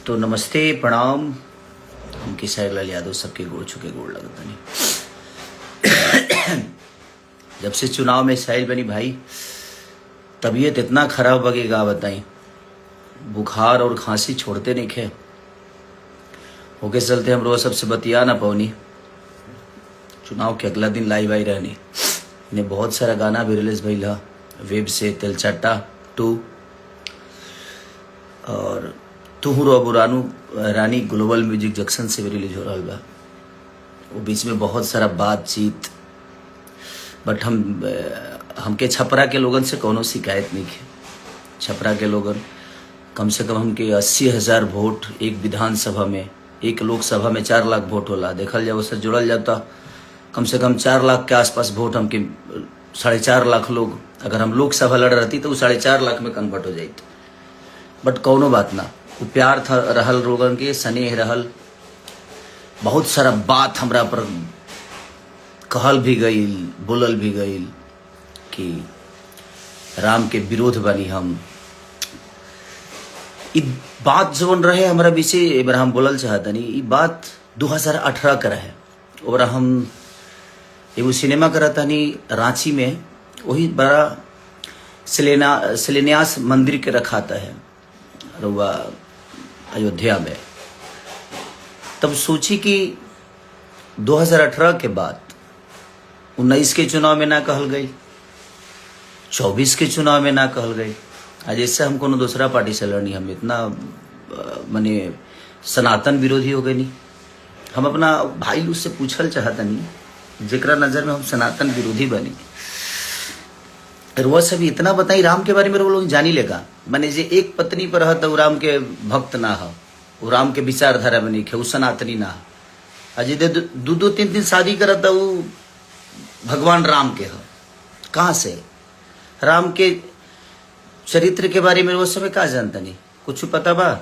तो नमस्ते प्रणाम। हम किशोर लाल यादव सबके गोड़ छुके गोड़ लगता नहीं। जब से चुनाव में साइल बनी भाई, तबीयत इतना खराब बगेगा बताई। बुखार और खांसी छोड़ते नहीं खे होके चलते हम रोज सबसे बतिया ना पौनी। चुनाव के अगला दिन लाइव आई रहनी ने बहुत सारा गाना भी रिलीज भइल ह वेब से तेलचट्टा 2 और तुहू रो बुरानू रानी ग्लोबल म्यूजिक जंक्शन से भी रिलीज हो रहा बा। वो बीच में बहुत सारा बातचीत, बट हमके छपरा के लोगन से कोनो शिकायत नहीं है। छपरा के लोगन कम से कम हमके 80,000 वोट एक विधानसभा में, एक लोकसभा में 4 लाख वोट होला। देखल जाए उससे जुड़ल जाता कम से कम 4 लाख के आसपास वोट हमके 4.5 लाख लोग, अगर हम लोकसभा लड़ रहती तो 4.5 लाख में कन्वर्ट हो जाती। बट कौनो बात ना, वो प्यार था रहल लोगन के, स्नेह रहल। बहुत सारा बात हमरा पर कहल भी गईल, बोलल भी गईल कि राम के विरोध बनी हम। ई बात जवन रहे हमारा बीच एबार हम बोलल चाहतनी। ई बात 2018 का रहे। और हम एगो सिनेमा करतनी रांची में, वही बड़ा शिलान्यास मंदिर के रखाता है रुआ अयोध्या में। तब सोची कि 2018 के बाद 19 के चुनाव में ना कहल गई, 24 के चुनाव में ना कहल गई। आज इससे हम कोनो दूसरा पार्टी से लड़नी, हम इतना माने सनातन विरोधी हो गए नहीं। हम अपना भाई उससे पूछल चाहता नहीं जेकरा नजर में हम सनातन विरोधी बनी। वह सब इतना बताई राम के बारे में वो लोग जानी लेगा। माने जे एक पत्नी पर है तो राम के भक्त ना हो, वो राम के विचारधारा में नहीं है, वो सनातनी ना हो। अजय 2-3 शादी करता वो भगवान राम के हो। कहाँ से राम के चरित्र के बारे में वो समय का जानता नहीं, कुछ पता बा?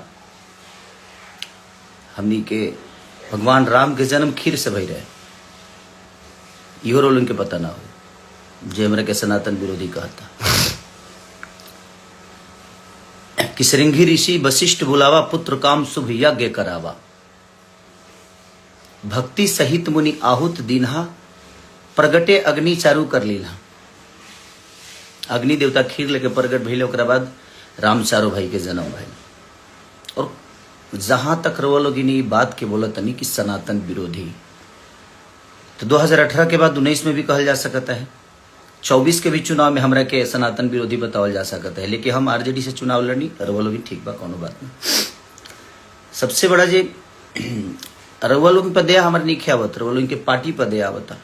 हमनी के भगवान राम के जन्म खीर से भई रहे, इहो रोल उनके पता ना हो जे हमरा के सनातन विरोधी कहता। कि श्रृंगी ऋषि वशिष्ठ बुलावा, पुत्र काम शुभ यज्ञ करावा। भक्ति सहित मुनि आहुत दीन्हा, प्रगटे अग्नि चारू कर लीला। अग्नि देवता खीर लेके प्रगट भइले, ओकरा बाद राम चारो भाई के जन्म भइल। और जहां तक रवा लोग बात के बोलत नहीं कि सनातन विरोधी, तो 2018 के बाद 19 में भी कहल जा सकता है, 24 के भी चुनाव में हमरा के सनातन विरोधी बतावल जा सकता है। लेकिन हम आरजेडी से चुनाव लड़नी, रवा लोग ठीक बा, कोनो बात नहीं। सबसे बड़ा जे रवा लोग पर दया हमारे नहीं आवत, रवा लोग के पार्टी पर दया आवता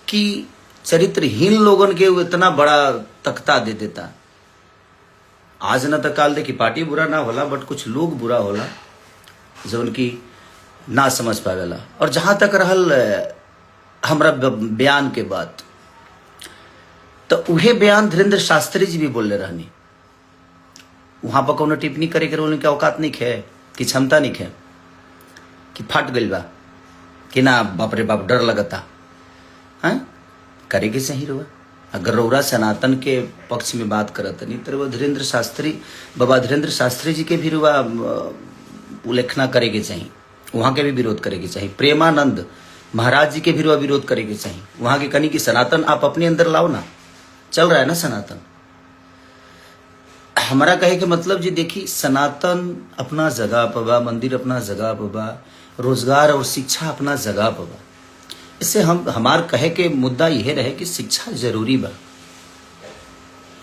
कि चरित्रहीन लोगन के इतना बड़ा तख्ता दे देता। आज न तो काल दे कि पार्टी बुरा ना होला, बट कुछ लोग बुरा होला जो उनकी ना समझ पावेला। और जहां तक रहल हमरा बयान के बात, तो उहे बयान धीरेन्द्र शास्त्री जी भी बोलले रहनी। वहां पर कोनो टिप्पणी करे के उनके औकात नहीं है, कि क्षमता नहीं है, कि फट गइल बा, कि ना बाप रे बाप डर लगता है। करे के सही रहुआ। अगर रौरा सनातन के पक्ष में बात करत नहीं तो धीरेन्द्र शास्त्री, बाबा धीरेन्द्र शास्त्री जी के भी रुआ उल्लेखना करे के चाहिए, वहां के भी विरोध करे के चाहिए। प्रेमानंद महाराज जी के भी रुआ विरोध करे के चाहिए। वहां के कनी की सनातन आप अपने अंदर लाओ ना, चल रहा है ना सनातन। हमारा कहे के मतलब जी देखी, सनातन अपना जगह पर बा, मंदिर अपना जगह पर बा, रोजगार और शिक्षा अपना जगह पर बा। इससे हमार कहे के मुद्दा यह रहे कि शिक्षा जरूरी बा।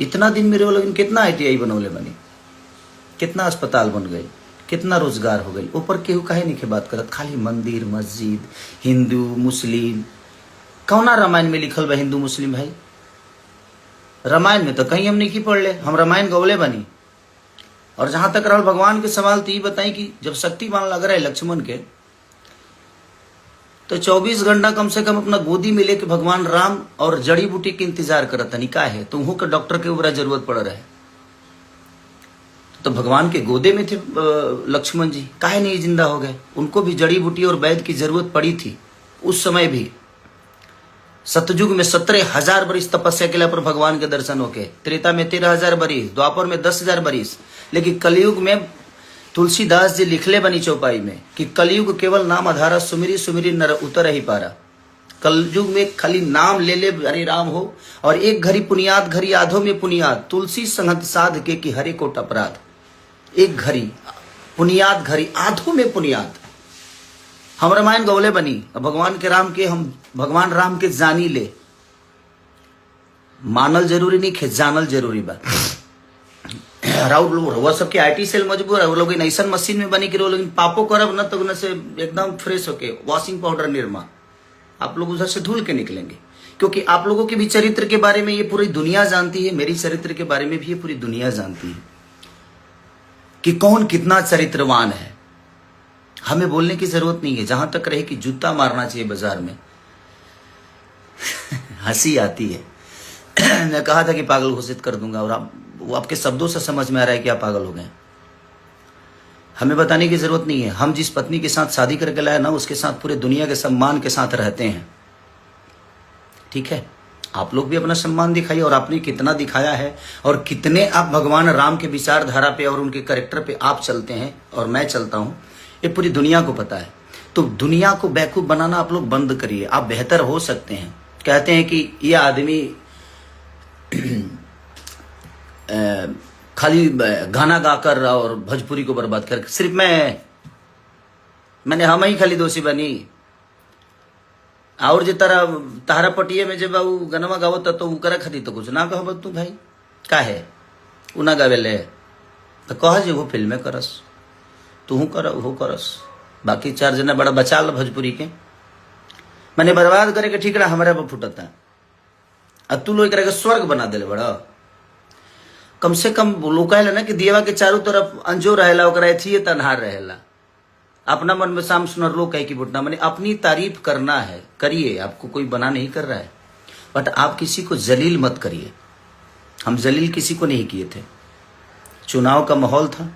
इतना दिन मेरे लोग कितना ITI बनौले बनी, कितना अस्पताल बन गए, कितना रोजगार हो गई। ऊपर केहू काहे नहीं के बात करत, खाली मंदिर मस्जिद, हिंदू मुस्लिम। कौना रामायण में लिखल बा हिंदू मुस्लिम भाई? रामायण में तो कहीं हम नहीं की पढ़ ले, हम रामायण गौले बनी। और जहां तक रहल भगवान के सवाल, तो ये बताई कि जब शक्तिमान लग रहा है लक्ष्मण के, तो 24 घंटा कम से कम अपना गोदी में लेके भगवान राम और जड़ी बूटी के इंतजार करत नहीं का है, तो उनको के डॉक्टर के ऊपर जरूरत पड़ रहा है। तो भगवान के गोदे में थे लक्ष्मण जी, काहे नहीं जिंदा हो गए? उनको भी जड़ी बूटी और वैद्य की जरूरत पड़ी थी उस समय भी। सतयुग में 17,000 बरिस तपस्या के पर भगवान के दर्शन होके, त्रेता में 13,000 बरिस, द्वापर में 10,000 बरिस, लेकिन कलयुग में तुलसीदास जी लिखले बनी चौपाई में कि कलयुग केवल नाम आधारा, सुमिरी सुमिरी नर उतर ही पारा। कलयुग में खाली नाम ले ले हरे राम हो, और एक घड़ी पुनियाद घड़ी आधो में पुनियाद, तुलसी संगत साध के कि हरे कोट अपराध। एक घड़ी पुनियाद घड़ी आधो में पुनियाद। हम रामायण गौले बनी, भगवान के राम के हम भगवान राम के जानी ले, मानल जरूरी नहीं खे, जानल जरूरी बा। राउत लोग वो सबके आईटी सेल मजबूर है, वो लोग ऐसा मशीन में बनी कि वो लोग पापो करब न तो उनसे से एकदम फ्रेश होके वॉशिंग पाउडर निर्मा आप लोग उधर से धुल के निकलेंगे। क्योंकि आप लोगों के भी चरित्र के बारे में ये पूरी दुनिया जानती है, मेरी चरित्र के बारे में भी ये पूरी दुनिया जानती है कि कौन कितना चरित्रवान है। हमें बोलने की जरूरत नहीं है, जहां तक रहे कि जूता मारना चाहिए बाजार में। हंसी आती है। मैं कहा था कि पागल घोषित कर दूंगा, और वो आपके शब्दों से समझ में आ रहा है कि आप पागल हो गए। हमें बताने की जरूरत नहीं है। हम जिस पत्नी के साथ शादी करके लाए ना, उसके साथ पूरे दुनिया के सम्मान के साथ रहते हैं। ठीक है, आप लोग भी अपना सम्मान दिखाइए, और आपने कितना दिखाया है, और कितने आप भगवान राम के विचारधारा पे और उनके कैरेक्टर पे आप चलते हैं और मैं चलता हूं, ये पूरी दुनिया को पता है। तो दुनिया को बेवकूफ बनाना आप लोग बंद करिए। आप बेहतर हो सकते हैं। कहते हैं कि ये आदमी खाली गाना गाकर और भोजपुरी को बर्बाद कर, सिर्फ मैंने हम ही खाली दोषी बनी। और जो तारा पटिए में जब वो गनवा गावत तो उकरा खाती तो कुछ ना कहो तू भाई का है उ ना गावेले तो कह जे वो फिल्में करस, तू कर वो करस, बाकी 4 जना बड़ा बचा ल भोजपुरी के। मैंने बर्बाद करे के ठीकरा हमारे पर फुटता, और तू लोग के स्वर्ग बना दिले बड़ा। कम से कम लोग कहला ना कि दियवा के चारों तरफ अंजो रहेला, ओकरा एथिए तन्हार रहेला। अपना मन में शाम सुनर लोग कह की बुटना, मैंने अपनी तारीफ करना है, करिए, आपको कोई बना नहीं कर रहा है, बट आप किसी को जलील मत करिए। हम जलील किसी को नहीं किए थे। चुनाव का माहौल था,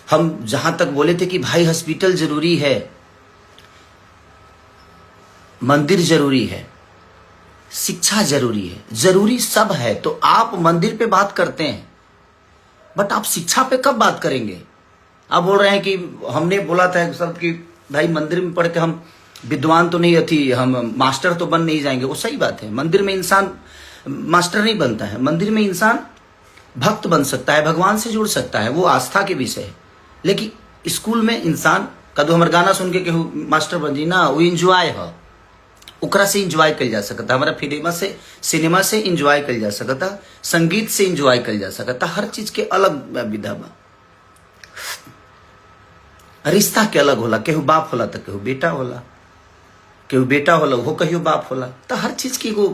हम जहां तक बोले थे कि भाई हॉस्पिटल जरूरी है, मंदिर जरूरी है, शिक्षा जरूरी है, जरूरी सब है, तो आप मंदिर पे बात करते हैं, बट आप शिक्षा पे कब बात करेंगे? आप बोल रहे हैं कि हमने बोला था सब कि भाई मंदिर में पढ़ के हम विद्वान तो नहीं थी, हम मास्टर तो बन नहीं जाएंगे। वो सही बात है, मंदिर में इंसान मास्टर नहीं बनता है, मंदिर में इंसान भक्त बन सकता है, भगवान से जुड़ सकता है, वो आस्था के विषय है। लेकिन स्कूल में इंसान कदो हमारे गाना सुन के केहू मास्टर बन जी ना, वो इंजॉय है, ओकरा से इंजॉय कल जा सकता, हमारा सिनेमा से इंजॉय कल जा सकता, संगीत से इंजॉय कल जा सकता, हर चीज के अलग विधा बा। रिश्ता के अलग होला, केहू बाप होला तो केहू बेटा होला, केहू बेटा होला वो कहियो बाप होला, तो हर चीज की वो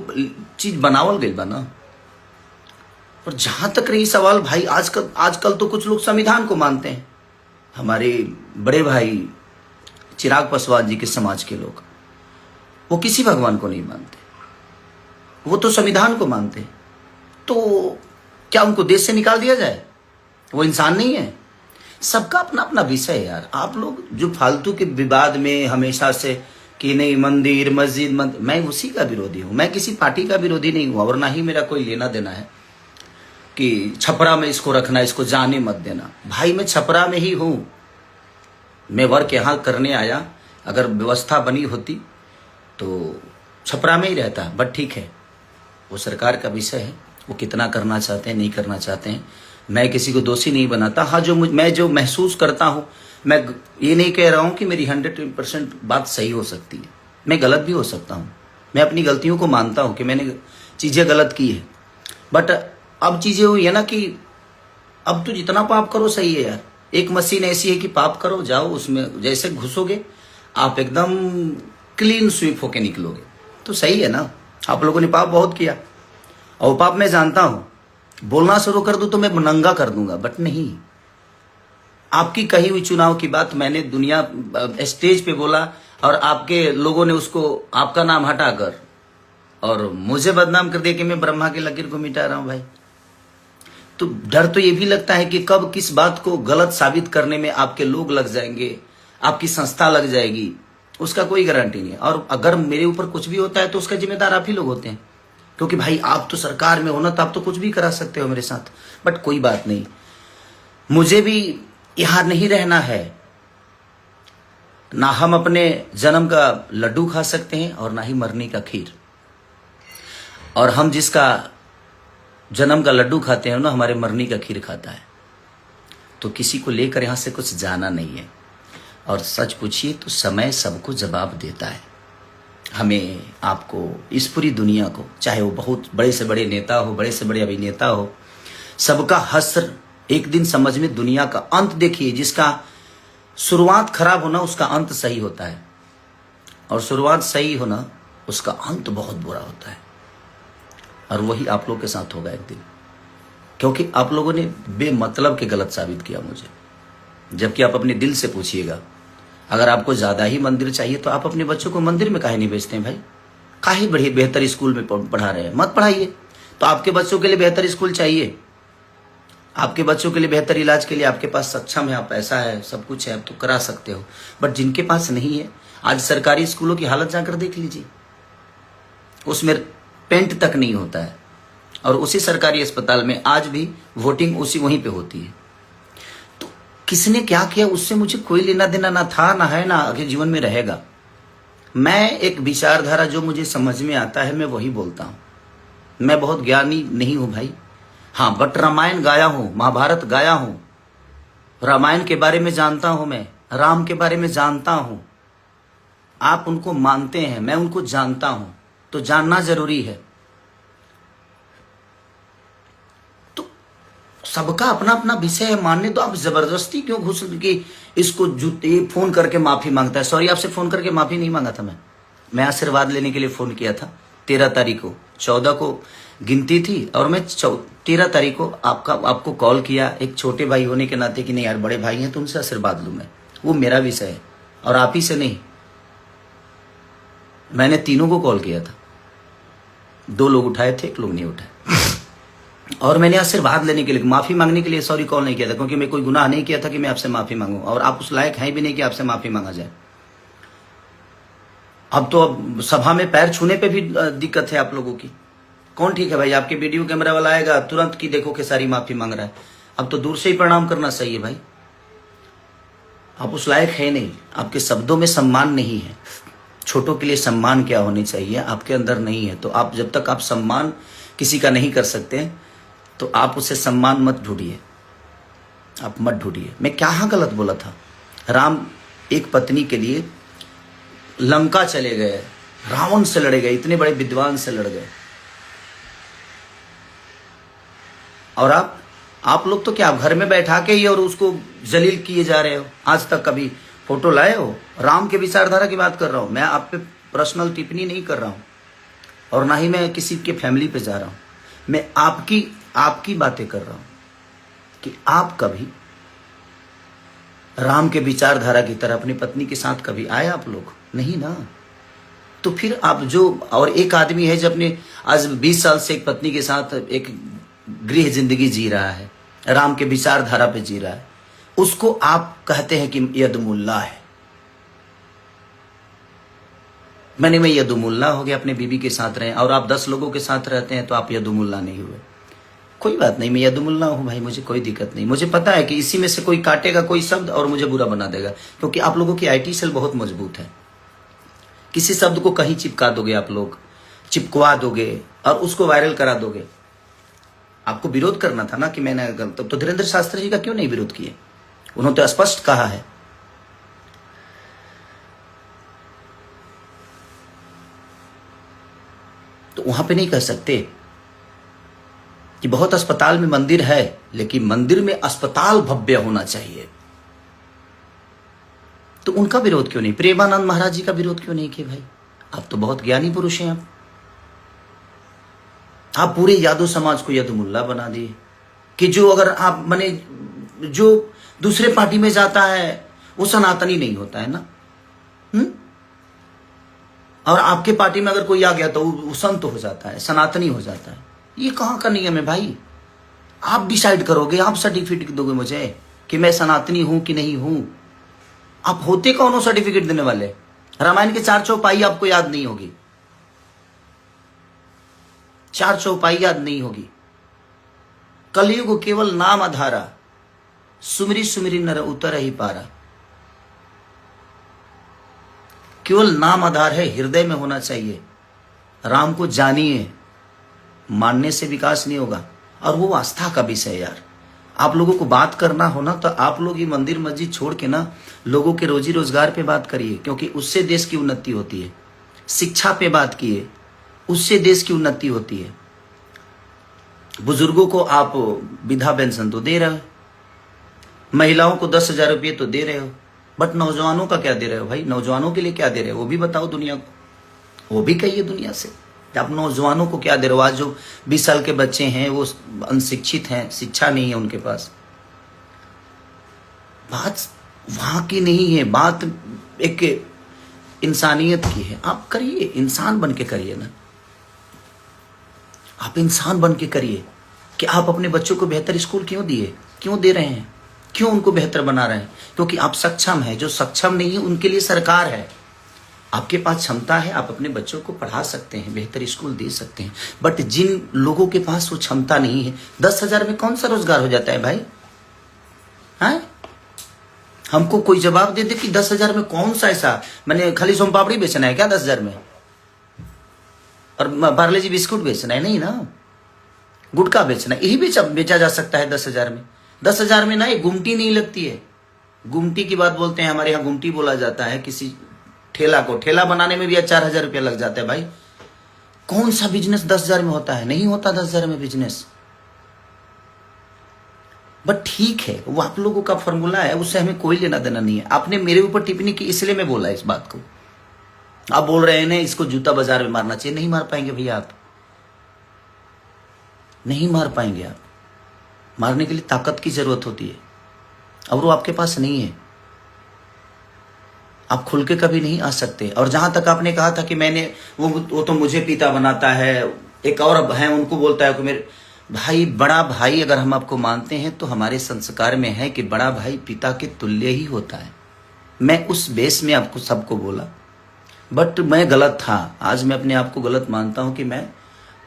चीज बनावल गई बा ना। और जहां तक रही सवाल भाई, आजकल तो कुछ लोग संविधान को मानते हैं। हमारे बड़े भाई चिराग पासवान जी के समाज के लोग, वो किसी भगवान को नहीं मानते, वो तो संविधान को मानते। तो क्या उनको देश से निकाल दिया जाए? वो इंसान नहीं है? सबका अपना अपना विषय है यार। आप लोग जो फालतू के विवाद में हमेशा से कि नहीं मंदिर मस्जिद मैं उसी का विरोधी हूं। मैं किसी पार्टी का विरोधी नहीं हूं, और ना ही मेरा कोई लेना देना है कि छपरा में इसको रखना, इसको जाने मत देना। भाई मैं छपरा में ही हूं, मैं वर्क यहां करने आया, अगर व्यवस्था बनी होती तो छपरा में ही रहता, बट ठीक है, वो सरकार का विषय है, वो कितना करना चाहते हैं नहीं करना चाहते हैं। मैं किसी को दोषी नहीं बनाता। हाँ, मैं जो महसूस करता हूँ, मैं ये नहीं कह रहा हूँ कि मेरी 100% बात सही हो सकती है, मैं गलत भी हो सकता हूँ। मैं अपनी गलतियों को मानता हूँ कि मैंने चीज़ें गलत की है, बट अब चीज़ें हुई है ना कि अब तो जितना पाप करो सही है यार। एक मशीन ऐसी है कि पाप करो, जाओ उसमें जैसे घुसोगे आप एकदम क्लीन स्वीप होके निकलोगे, तो सही है ना। आप लोगों ने पाप बहुत किया, और पाप मैं जानता हूं। बोलना शुरू कर दूं तो मैं नंगा कर दूंगा, बट नहीं। आपकी कही हुई चुनाव की बात मैंने दुनिया स्टेज पे बोला, और आपके लोगों ने उसको आपका नाम हटाकर और मुझे बदनाम कर दिया कि मैं ब्रह्मा की लकीर को मिटा रहा हूं भाई। तो डर तो ये भी लगता है कि कब किस बात को गलत साबित करने में आपके लोग लग जाएंगे, आपकी संस्था लग जाएगी, उसका कोई गारंटी नहीं है। और अगर मेरे ऊपर कुछ भी होता है तो उसका जिम्मेदार आप ही लोग होते हैं, क्योंकि भाई आप तो सरकार में हो ना, तो आप तो कुछ भी करा सकते हो मेरे साथ। बट कोई बात नहीं, मुझे भी यहां नहीं रहना है। ना हम अपने जन्म का लड्डू खा सकते हैं और ना ही मरने का खीर। और हम जिसका जन्म का लड्डू खाते हैं ना, हमारे मरने का खीर खाता है। तो किसी को लेकर यहां से कुछ जाना नहीं है। और सच पूछिए तो समय सबको जवाब देता है। हमें, आपको, इस पूरी दुनिया को, चाहे वो बहुत बड़े से बड़े नेता हो, बड़े से बड़े अभिनेता हो, सबका हश्र एक दिन समझ में। दुनिया का अंत देखिए, जिसका शुरुआत खराब होना उसका अंत सही होता है, और शुरुआत सही होना उसका अंत बहुत बुरा होता है। और वही आप लोग के साथ होगा एक दिन, क्योंकि आप लोगों ने बेमतलब के गलत साबित किया मुझे। जबकि आप अपने दिल से पूछिएगा, अगर आपको ज्यादा ही मंदिर चाहिए तो आप अपने बच्चों को मंदिर में काहे नहीं भेजते हैं भाई? काहे बढ़िया बेहतर स्कूल में पढ़ा रहे हैं? मत पढ़ाइए। तो आपके बच्चों के लिए बेहतर स्कूल चाहिए, आपके बच्चों के लिए बेहतर इलाज के लिए आपके पास सक्षम है, आप पैसा है, सब कुछ है, आप तो करा सकते हो। बट जिनके पास नहीं है, आज सरकारी स्कूलों की हालत जाकर देख लीजिए, उसमें पेंट तक नहीं होता है। और उसी सरकारी अस्पताल में आज भी वोटिंग उसी वहीं पे होती है। तो किसने क्या किया उससे मुझे कोई लेना देना ना था, ना है, ना आगे जीवन में रहेगा। मैं एक विचारधारा जो मुझे समझ में आता है मैं वही बोलता हूं। मैं बहुत ज्ञानी नहीं हूं भाई, हाँ, बट रामायण गाया हूं, महाभारत गाया हूं, रामायण के बारे में जानता हूं, मैं राम के बारे में जानता हूं। आप उनको मानते हैं, मैं उनको जानता हूं, तो जानना जरूरी है। तो सबका अपना अपना विषय है, मानने तो आप जबरदस्ती क्यों घुस के इसको जूते फोन करके माफी मांगता है? सॉरी, आपसे फोन करके माफी नहीं मांगा था मैं आशीर्वाद लेने के लिए फोन किया था 13 तारीख को। 14 को गिनती थी और मैं 13 तारीख को आपको कॉल किया, एक छोटे भाई होने के नाते कि नहीं यार बड़े भाई हैं तो उनसे आशीर्वाद लूं मैं, वो मेरा विषय है और आप ही से नहीं। मैंने तीनों को कॉल किया था, 2 लोग उठाए थे, 1 लोग नहीं उठाए। और मैंने आशीर्वाद लेने के लिए, माफी मांगने के लिए सॉरी कॉल नहीं किया था, क्योंकि मैं कोई गुनाह नहीं किया था कि मैं आपसे माफी मांगू, और आप उस लायक हैं भी नहीं कि आपसे माफी मांगा जाए। अब सभा में पैर छूने पे भी दिक्कत है आप लोगों की। कौन ठीक है भाई? आपके वीडियो कैमरा वाला आएगा तुरंत की देखो कि सारी माफी मांग रहा है। अब तो दूर से ही प्रणाम करना सही है भाई। आप उस लायक है नहीं, आपके शब्दों में सम्मान नहीं है। छोटों के लिए सम्मान क्या होनी चाहिए आपके अंदर नहीं है। तो आप जब तक आप सम्मान किसी का नहीं कर सकते तो आप उसे सम्मान मत ढूंढिए, आप मत ढूंढिए। मैं क्या गलत बोला था? राम एक पत्नी के लिए लंका चले गए, रावण से लड़े गए, इतने बड़े विद्वान से लड़ गए। और आप लोग तो क्या, आप घर में बैठा के ही और उसको जलील किए जा रहे हो। आज तक कभी फोटो लाए हो? राम के विचारधारा की बात कर रहा हूं मैं, आप पे पर्सनल टिप्पणी नहीं कर रहा हूं, और ना ही मैं किसी के फैमिली पे जा रहा हूं। मैं आपकी बातें कर रहा हूं कि आप कभी राम के विचारधारा की तरह अपनी पत्नी के साथ कभी आए? आप लोग नहीं ना। तो फिर आप जो, और एक आदमी है जो अपने आज 20 साल से एक पत्नी के साथ एक गृह जिंदगी जी रहा है, राम के विचारधारा पे जी रहा है, उसको आप कहते हैं कि यदुमुल्ला है। मैं यदुमुल्ला हो गया, अपने बीबी के साथ रहे, और आप 10 लोगों के साथ रहते हैं तो आप यदुमुल्ला नहीं हुए। कोई बात नहीं, मैं यदुमुल्ला हूं भाई, मुझे कोई दिक्कत नहीं। मुझे पता है कि इसी में से कोई काटेगा कोई शब्द और मुझे बुरा बना देगा, क्योंकि आप लोगों की आईटी सेल बहुत मजबूत है। किसी शब्द को कहीं चिपका दोगे, आप लोग चिपकवा दोगे और उसको वायरल करा दोगे। आपको विरोध करना था ना कि मैंने, तो धीरेन्द्र शास्त्री जी का क्यों नहीं विरोध किए? उन्होंने तो स्पष्ट कहा है। तो वहां पे नहीं कह सकते कि बहुत अस्पताल में मंदिर है, लेकिन मंदिर में अस्पताल भव्य होना चाहिए। तो उनका विरोध क्यों नहीं? प्रेमानंद महाराज जी का विरोध क्यों नहीं किए भाई? आप तो बहुत ज्ञानी पुरुष हैं। आप पूरे यादव समाज को यदुमुल्ला बना दिए कि जो अगर आप माने जो दूसरे पार्टी में जाता है वो सनातनी नहीं होता है ना। और आपके पार्टी में अगर कोई आ गया तो वो संत हो जाता है, सनातनी हो जाता है। ये कहां का नियम है भाई? आप डिसाइड करोगे, आप सर्टिफिकेट दोगे मुझे कि मैं सनातनी हूं कि नहीं हूं। आप होते कौन हो सर्टिफिकेट देने वाले? रामायण के 4 चौपाई आपको याद नहीं होगी, 4 चौपाई याद नहीं होगी। कलयुग केवल नाम आधारा, सुमरी सुमरी नर उतर ही पारा। केवल नाम आधार है, हृदय में होना चाहिए। राम को जानिए, मानने से विकास नहीं होगा। और वो आस्था का विषय है यार। आप लोगों को बात करना हो ना तो आप लोग ये मंदिर मस्जिद छोड़ के ना लोगों के रोजी रोजगार पे बात करिए, क्योंकि उससे देश की उन्नति होती है। शिक्षा पे बात किए, उससे देश की उन्नति होती है। बुजुर्गों को आप विधवा पेंशन तो दे रहे हो, महिलाओं को 10,000 रुपये तो दे रहे हो, बट नौजवानों का क्या दे रहे हो भाई? नौजवानों के लिए क्या दे रहे हो वो भी बताओ दुनिया को। वो भी कहिए दुनिया से आप नौजवानों को क्या दे रहे हो। आज जो 20 साल के बच्चे हैं वो अनशिक्षित हैं, शिक्षा नहीं है उनके पास। बात वहां की नहीं है, बात एक इंसानियत की है। आप करिए, इंसान बन के करिए ना, आप इंसान बन के करिए कि आप अपने बच्चों को बेहतर स्कूल क्यों दिए, क्यों दे रहे हैं, क्यों उनको बेहतर बना रहे हैं? क्योंकि आप सक्षम हैं। जो सक्षम नहीं है उनके लिए सरकार है। आपके पास क्षमता है, आप अपने बच्चों को पढ़ा सकते हैं, बेहतर स्कूल दे सकते हैं। बट जिन लोगों के पास वो क्षमता नहीं है, 10,000 में कौन सा रोजगार हो जाता है भाई? हैं? हमको कोई जवाब दे दे कि 10,000 में कौन सा ऐसा, मैंने खाली सोम पापड़ी बेचना है क्या 10,000 में? और पार्ले जी बिस्कुट बेचना है? नहीं ना, गुटखा बेचना है, यही बेचा जा सकता है 10,000 में। 10,000 में ना एक गुमटी नहीं लगती है। गुमटी की बात बोलते हैं, हमारे यहाँ गुमटी बोला जाता है किसी ठेला को। ठेला बनाने में भी 4,000 रुपया लग जाता है भाई। कौन सा बिजनेस 10,000 में होता है? नहीं होता 10,000 में बिजनेस। बट ठीक है, वो आप लोगों का फॉर्मूला है, उससे हमें कोई लेना देना नहीं है। आपने मेरे ऊपर टिप्पणी की इसलिए मैं बोला इस बात को। आप बोल रहे हैं ना इसको जूता बाजार में मारना चाहिए। नहीं मार पाएंगे भैया, आप नहीं मार पाएंगे। आप मारने के लिए ताकत की जरूरत होती है और वो आपके पास नहीं है। आप खुल के कभी नहीं आ सकते। और जहां तक आपने कहा था कि मैंने वो तो मुझे पिता बनाता है, एक और है उनको बोलता है कि मेरे भाई, बड़ा भाई अगर हम आपको मानते हैं तो हमारे संस्कार में है कि बड़ा भाई पिता के तुल्य ही होता है। मैं उस बेस में आपको सबको बोला, बट मैं गलत था। आज मैं अपने आप को गलत मानता हूं कि मैं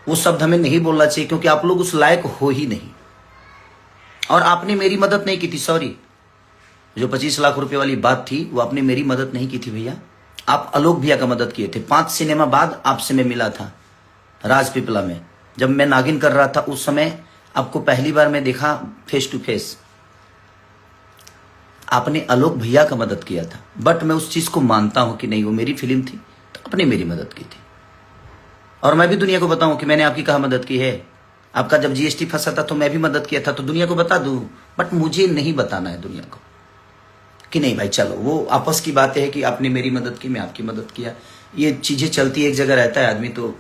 वो शब्द हमें नहीं बोलना चाहिए, क्योंकि आप लोग उस लायक हो ही नहीं। और आपने मेरी मदद नहीं की थी, सॉरी। जो 25 लाख रुपए वाली बात थी वो आपने मेरी मदद नहीं की थी भैया। आप आलोक भैया का मदद किए थे। 5 सिनेमा बाद आपसे मैं मिला था राजपीपला में, जब मैं नागिन कर रहा था। उस समय आपको पहली बार मैं देखा फेस टू फेस। आपने आलोक भैया का मदद किया था। बट मैं उस चीज को मानता हूं कि नहीं, वो मेरी फिल्म थी तो आपने मेरी मदद की थी। और मैं भी दुनिया को बताऊं कि मैंने आपकी कहा मदद की है। आपका जब जीएसटी फंसा था तो मैं भी मदद किया था, तो दुनिया को बता दूं। बट मुझे नहीं बताना है दुनिया को कि नहीं भाई चलो, वो आपस की बातें है कि आपने मेरी मदद की, मैं आपकी मदद किया। ये चीजें चलती है, एक जगह रहता है आदमी तो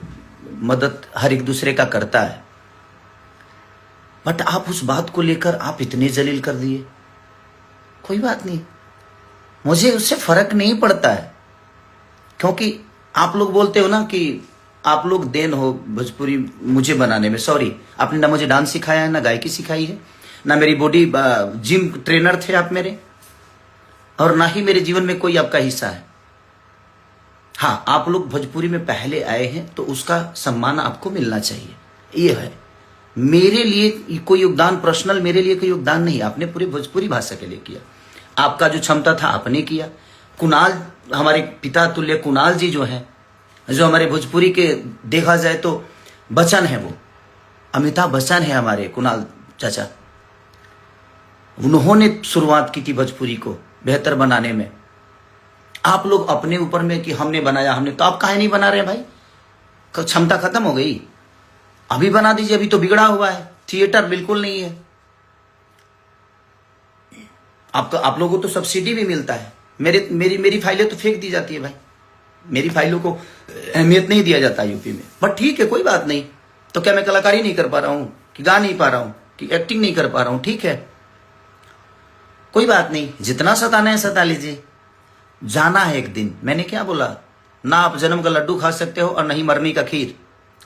मदद हर एक दूसरे का करता है। बट आप उस बात को लेकर आप इतने जलील कर दिए। कोई बात नहीं, मुझे उससे फर्क नहीं पड़ता है। क्योंकि आप लोग बोलते हो ना कि आप लोग देन हो भोजपुरी मुझे बनाने में। सॉरी, आपने ना मुझे डांस सिखाया है, ना गायकी सिखाई है, ना मेरी बॉडी जिम ट्रेनर थे आप मेरे, और ना ही मेरे जीवन में कोई आपका हिस्सा है। हाँ, आप लोग भोजपुरी में पहले आए हैं तो उसका सम्मान आपको मिलना चाहिए। ये है मेरे लिए कोई योगदान, पर्सनल मेरे लिए कोई योगदान नहीं। आपने पूरी भोजपुरी भाषा के लिए किया। आपका जो क्षमता था आपने किया। कुणाल, हमारे पिता तुल्य कुणाल जी जो है, जो हमारे भोजपुरी के देखा जाए तो बच्चन है, वो अमिताभ बच्चन है हमारे कुणाल चाचा। उन्होंने शुरुआत की थी भोजपुरी को बेहतर बनाने में। आप लोग अपने ऊपर में कि हमने बनाया, हमने, तो आप काहे नहीं बना रहे भाई? क्षमता खत्म हो गई? अभी बना दीजिए, अभी तो बिगड़ा हुआ है, थिएटर बिल्कुल नहीं है। आप लोगों को तो सब्सिडी भी मिलता है। मेरी फाइलें तो फेंक दी जाती है भाई। मेरी फाइलों को अहमियत नहीं दिया जाता यूपी में। बट ठीक है, कोई बात नहीं। तो क्या मैं कलाकारी नहीं कर पा रहा हूं, कि गा नहीं पा रहा हूं, कि एक्टिंग नहीं कर पा रहा हूं? ठीक है, कोई बात नहीं। जितना सताना है सता लीजिए, जाना है एक दिन। मैंने क्या बोला? ना आप जन्म का लड्डू खा सकते हो और नहीं मरनी का खीर।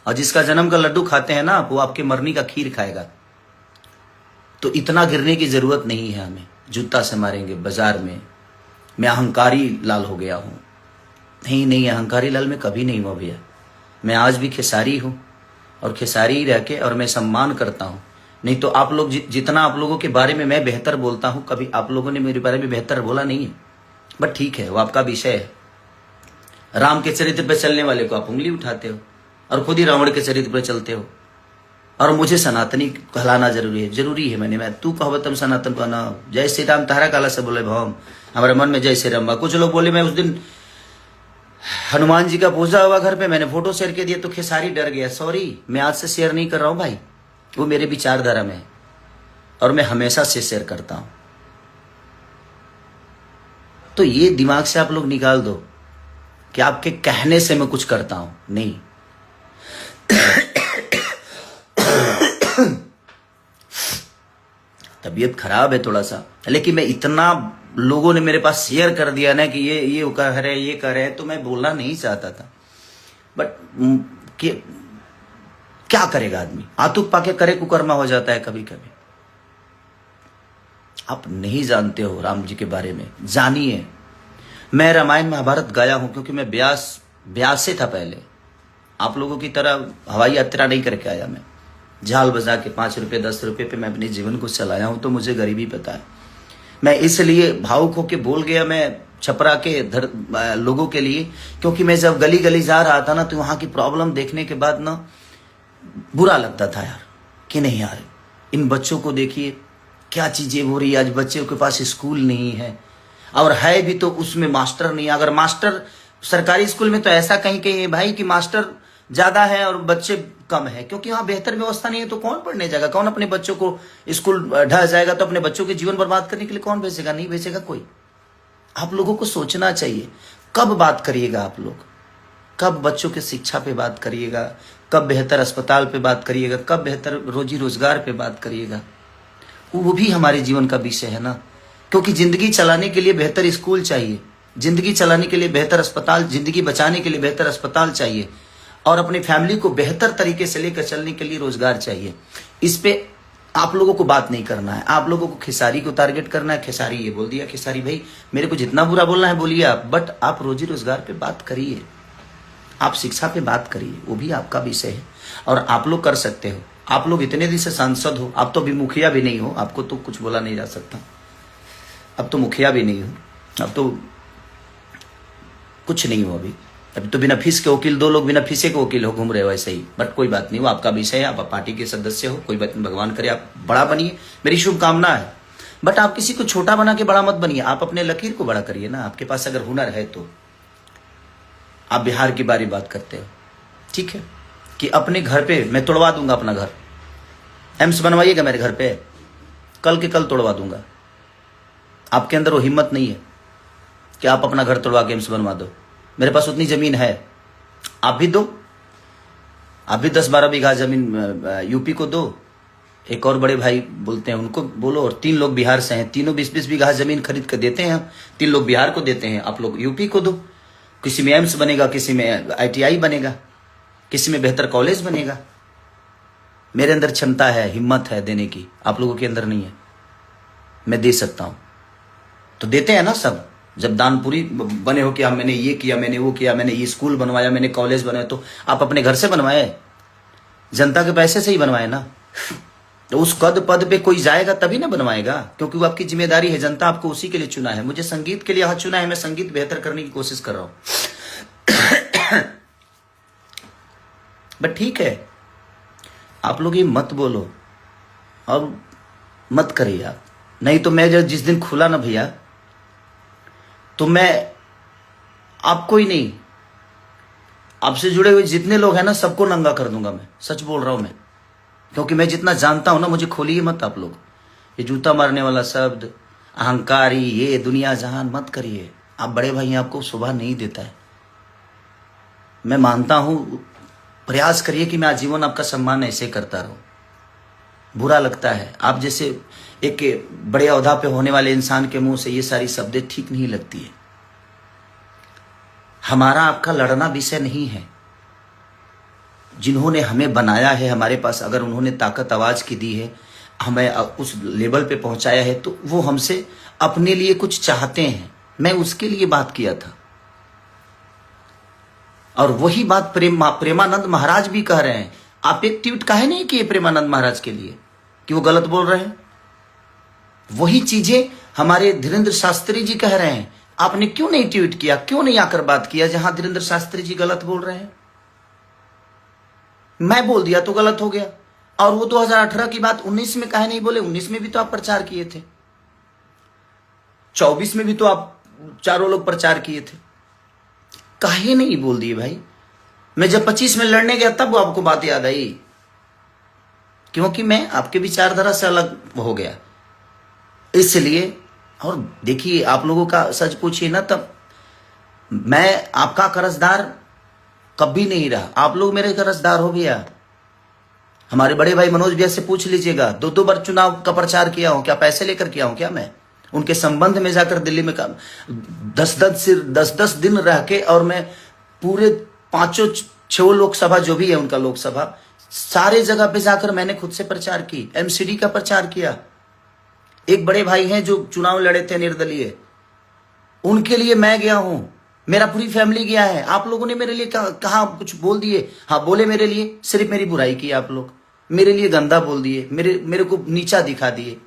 और जिसका जन्म का लड्डू खाते हैं ना, वो आपके मरनी का खीर खाएगा। तो इतना गिरने की जरूरत नहीं है हमें। जूता से मारेंगे बाजार में। मैं अहंकारी लाल हो गया हूं? नहीं, अहंकारी लाल में कभी नहीं हुआ भैया। मैं आज भी खेसारी हूं और खेसारी रह के, और मैं सम्मान करता हूं नहीं तो आप लोग जितना आप लोगों के बारे में मैं बेहतर बोलता हूं, कभी आप लोगों ने मेरे बारे में बेहतर बोला नहीं है। बट ठीक है, वो आपका विषय है। राम के चरित्र पर चलने वाले को आप उंगली उठाते हो और खुद ही रावण के चरित्र पर चलते हो। और मुझे सनातनी कहलाना जरूरी है। मैं तू कहो तुम सनातन कहना। जय श्री राम तारा काला से बोले भाव हमारे मन में जय श्री राम। कुछ लोग बोले मैं उस दिन हनुमान जी का पूजा हुआ घर पे, मैंने फोटो शेयर कर दिया तो खेसारी डर गया। सॉरी, मैं आज से शेयर नहीं कर रहा हूं भाई, वो मेरे विचारधारा में है और मैं हमेशा से शेयर करता हूं। तो ये दिमाग से आप लोग निकाल दो कि आपके कहने से मैं कुछ करता हूं, नहीं। तबीयत खराब है थोड़ा सा, लेकिन मैं इतना लोगों ने मेरे पास शेयर कर दिया ना कि ये कर रहे, ये कर रहे, तो मैं बोलना नहीं चाहता था। बट क्या करेगा आदमी, आतुक पाके करे कुकर्मा हो जाता है कभी कभी। आप नहीं जानते हो राम जी के बारे में, जानिए। मैं रामायण महाभारत गाया हूं क्योंकि मैं ब्यास से था पहले। आप लोगों की तरह हवाई यात्रा नहीं करके आया मैं। झाल बजा के 5 रुपए 10 रुपए पे मैं अपने जीवन को चलाया हूं, तो मुझे गरीबी पता है। मैं इसलिए भावुक होके बोल गया मैं छपरा के लोगों के लिए, क्योंकि मैं जब गली गली जा रहा था ना, तो वहां की प्रॉब्लम देखने के बाद ना बुरा लगता था यार, कि नहीं यार इन बच्चों को देखिए क्या चीजें हो रही है। आज बच्चों के पास स्कूल नहीं है, और है भी तो उसमें मास्टर नहीं। अगर मास्टर सरकारी स्कूल में तो ऐसा कहीं कहीं भाई कि मास्टर ज्यादा है और बच्चे कम है, क्योंकि वहां बेहतर व्यवस्था नहीं है। तो कौन पढ़ने जाएगा, कौन अपने बच्चों को स्कूल ढह जाएगा, तो अपने बच्चों के जीवन बर्बाद करने के लिए कौन भेजेगा, नहीं भेजेगा कोई। आप लोगों को सोचना चाहिए, कब बात करिएगा आप लोग, कब बच्चों की शिक्षा पे बात करिएगा, कब बेहतर अस्पताल पे बात करिएगा, कब बेहतर रोजी रोजगार पे बात करिएगा। वो भी हमारे जीवन का विषय है ना, क्योंकि जिंदगी चलाने के लिए बेहतर स्कूल चाहिए, जिंदगी चलाने के लिए बेहतर अस्पताल, जिंदगी बचाने के लिए बेहतर अस्पताल चाहिए, और अपनी फैमिली को बेहतर तरीके से लेकर चलने के लिए रोजगार चाहिए। इस पे आप लोगों को बात नहीं करना है, आप लोगों को खेसारी को टारगेट करना है। खेसारी ये बोल दिया, खेसारी भाई मेरे को जितना बुरा बोलना है बोलिए आप, बट आप रोजी रोजगार पे बात करिए, आप शिक्षा पे बात करिए, वो भी आपका विषय है और आप लोग कर सकते हो। आप लोग इतने दिन से सांसद हो, आप तो अभी मुखिया भी नहीं हो, आपको तो कुछ बोला नहीं जा सकता। अब तो मुखिया भी नहीं हो, अब तो कुछ नहीं हो। अभी तो बिना फीस के वकील, 2 लोग बिना फीसे के वकील हो घूम रहे हो ऐसे ही। बट कोई बात नहीं, वो आपका विषय है, आप पार्टी के सदस्य हो, कोई बात नहीं, भगवान करे आप बड़ा बनिए, मेरी शुभकामना है। बट आप किसी को छोटा बना के बड़ा मत बनिए, आप अपने लकीर को बड़ा करिए ना। आपके पास अगर हुनर है तो आप बिहार की बारी बात करते हो, ठीक है, कि अपने घर पे मैं तोड़वा दूंगा अपना घर, एम्स बनवाइएगा मेरे घर पे, कल के कल तोड़वा दूंगा। आपके अंदर वो हिम्मत नहीं है कि आप अपना घर तोड़वा के एम्स बनवा दो। मेरे पास उतनी जमीन है, आप भी दो, आप भी 10-12 बीघा जमीन यूपी को दो। एक और बड़े भाई बोलते हैं उनको बोलो, और 3 लोग बिहार से हैं, तीनों 20-20 बीघा जमीन खरीद कर देते हैं। 3 लोग बिहार को देते हैं, आप लोग यूपी को दो। किसी में एम्स बनेगा, किसी में ITI बनेगा, किसी में बेहतर कॉलेज बनेगा। मेरे अंदर क्षमता है, हिम्मत है देने की, आप लोगों के अंदर नहीं है। मैं दे सकता हूं, तो देते हैं ना सब। जब दानपुरी बने हो कि हाँ मैंने ये किया, मैंने वो किया, मैंने ये स्कूल बनवाया, मैंने कॉलेज बनाया, तो आप अपने घर से बनवाए, जनता के पैसे से ही बनवाए ना। तो उस पद पे कोई जाएगा तभी ना बनवाएगा, क्योंकि वो आपकी जिम्मेदारी है। जनता आपको उसी के लिए चुना है। मुझे संगीत के लिए यहाँ चुना है, मैं संगीत बेहतर करने की कोशिश कर रहा हूं। बट ठीक है, आप लोग ये मत बोलो और मत करिए आप, नहीं तो मैं जब जिस दिन खुला ना भैया, तो मैं आपको ही नहीं, आपसे जुड़े हुए जितने लोग हैं ना सबको नंगा कर दूंगा। मैं सच बोल रहा हूं मैं, क्योंकि मैं जितना जानता हूं ना, मुझे खोलिए मत आप लोग। ये जूता मारने वाला शब्द, अहंकारी, ये दुनिया जहान मत करिए। आप बड़े भाई हैं, आपको शोभा नहीं देता है। मैं मानता हूं, प्रयास करिए कि मैं आजीवन आपका सम्मान ऐसे करता रहूं। बुरा लगता है, आप जैसे एक बड़े ओहदा पे होने वाले इंसान के मुंह से ये सारी शब्दें ठीक नहीं लगती है। हमारा आपका लड़ना विषय नहीं है। जिन्होंने हमें बनाया है, हमारे पास अगर उन्होंने ताकत आवाज की दी है, हमें उस लेवल पे पहुंचाया है, तो वो हमसे अपने लिए कुछ चाहते हैं। मैं उसके लिए बात किया था, और वही बात प्रेमानंद महाराज भी कह रहे हैं। आप एक ट्वीट काहे नहीं किए प्रेमानंद महाराज के लिए? कि वो गलत बोल रहे हैं? वही चीजें हमारे धीरेन्द्र शास्त्री जी कह रहे हैं। आपने क्यों नहीं ट्वीट किया, क्यों नहीं आकर बात किया जहां धीरेन्द्र शास्त्री जी गलत बोल रहे हैं? मैं बोल दिया तो गलत हो गया। और वो 2018 की बात 19 में काहे नहीं बोले? 19 में भी तो आप प्रचार किए थे, 24 में भी तो आप चारों लोग प्रचार किए थे, काहे नहीं बोल दिए भाई? मैं जब 25 में लड़ने गया तब आपको बात याद आई, क्योंकि मैं आपके विचारधारा से अलग हो गया इसलिए। और देखिए, आप लोगों का सच पूछिए ना, तब मैं आपका कर्जदार कभी नहीं रहा। आप लोग मेरे कर्जदार हो भैया। हमारे बड़े भाई मनोज भैया से पूछ लीजिएगा, 2 बार चुनाव का प्रचार किया हूं क्या? पैसे लेकर किया हूं क्या? मैं उनके संबंध में जाकर दिल्ली में 10-10 दिन रह के, और मैं पूरे 5-6 लोकसभा जो भी है उनका लोकसभा, सारे जगह पे जाकर मैंने खुद से प्रचार की, एमसीडी का प्रचार किया। एक बड़े भाई हैं जो चुनाव लड़े थे निर्दलीय, उनके लिए मैं गया हूं, मेरा पूरी फैमिली गया है। आप लोगों ने मेरे लिए कहा कुछ बोल दिए? हाँ बोले, मेरे लिए सिर्फ मेरी बुराई की आप लोग, मेरे लिए गंदा बोल दिए, मेरे को नीचा दिखा दिए।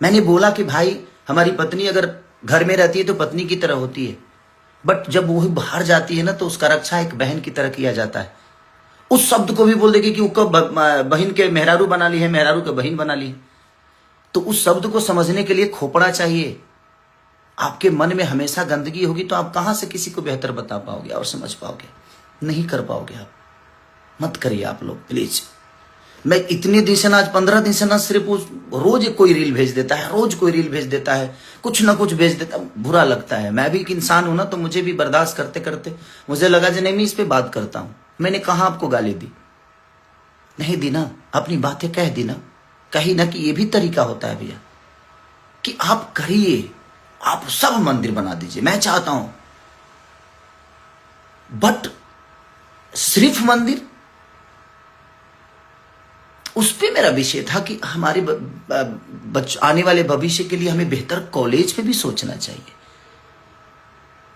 मैंने बोला कि भाई, हमारी पत्नी अगर घर में रहती है तो पत्नी की तरह होती है, बट जब वो बाहर जाती है ना तो उसका रक्षा एक बहन की तरह किया जाता है। उस शब्द को भी बोल देगी कि उसको बहन के मेहरारू बना ली है, मेहरारू के बहन बना ली है। तो उस शब्द को समझने के लिए खोपड़ा चाहिए। आपके मन में हमेशा गंदगी होगी तो आप कहां से किसी को बेहतर बता पाओगे और समझ पाओगे? नहीं कर पाओगे आप। मत करिए आप लोग प्लीज। मैं इतने दिन से ना, आज 15 दिन से ना, सिर्फ रोज कोई रील भेज देता है, रोज कोई रील भेज देता है, कुछ ना कुछ भेज देता है। बुरा लगता है। मैं भी एक इंसान हूं ना, तो मुझे भी बर्दाश्त करते करते मुझे लगा जो नहीं, मैं इस पे बात करता हूं। मैंने कहा आपको गाली दी? नहीं दी ना, अपनी बातें कह दी ना, कही ना कि ये भी तरीका होता है भैया, कि आप करिए, आप सब मंदिर बना दीजिए, मैं चाहता हूं, बट सिर्फ मंदिर, उस पे मेरा विषय था कि हमारे आने वाले भविष्य के लिए हमें बेहतर कॉलेज पे भी सोचना चाहिए,